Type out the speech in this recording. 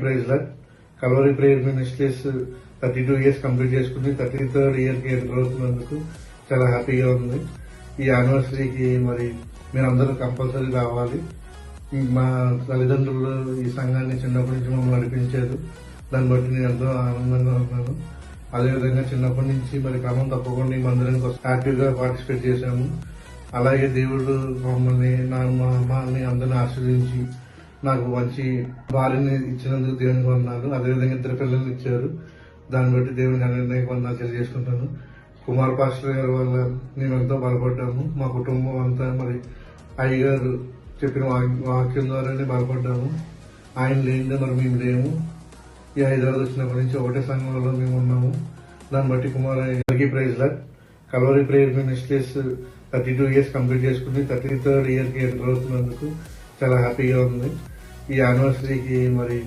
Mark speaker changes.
Speaker 1: Praise లా Calvary Prayer Ministries 32 years complete చేసుకుని 33rd year కి ఎంటర్ అవుతున్నందుకు చాలా హ్యాపీగా ఉంది. ఈ యానివర్సరీకి మరి మీరందరూ కంపల్సరీ రావాలి. మా తల్లిదండ్రులు ఈ సంఘాన్ని చిన్నప్పటి నుంచి మమ్మల్ని నడిపించారు. దాన్ని బట్టి నేను ఎంతో ఆనందంగా ఉన్నాను. అదేవిధంగా చిన్నప్పటి నుంచి మరి క్రమం తప్పకుండా ఈ మందిరానికి యాక్టివ్ గా పార్టిసిపేట్ చేశాము. అలాగే దేవుడు మమ్మల్ని మా అమ్మాని అందరిని ఆశీర్వదించి నాకు మంచి భార్యని ఇచ్చినందుకు దేవునికి వందనాలు. అదేవిధంగా 2 పిల్లల్ని ఇచ్చారు. దాన్ని బట్టి దేవునికి అనేక వందనాలు తెలియజేసుకుంటాను. కుమార్ పాస్టర్ గారి వల్ల మేము ఎంతో బలపడ్డాము. మా కుటుంబం అంతా మరి అయ్యగారు చెప్పిన వాక్యం ద్వారానే బలపడ్డాము. ఆయన లేనిదే మరి మేము లేము. ఈ హైదరాబాద్ వచ్చినప్పటి నుంచి ఒకటే సంఘంలో మేము ఉన్నాము. దాన్ని బట్టి కుమార్ ప్రైజ్ లా Calvary Prayer Ministries 32 years complete చేసుకుని 33rd ఇయర్ కి ఎంటర్ అవుతున్నందుకు చాలా హ్యాపీగా ఉంది. ఈ యానివర్సరీకి మరి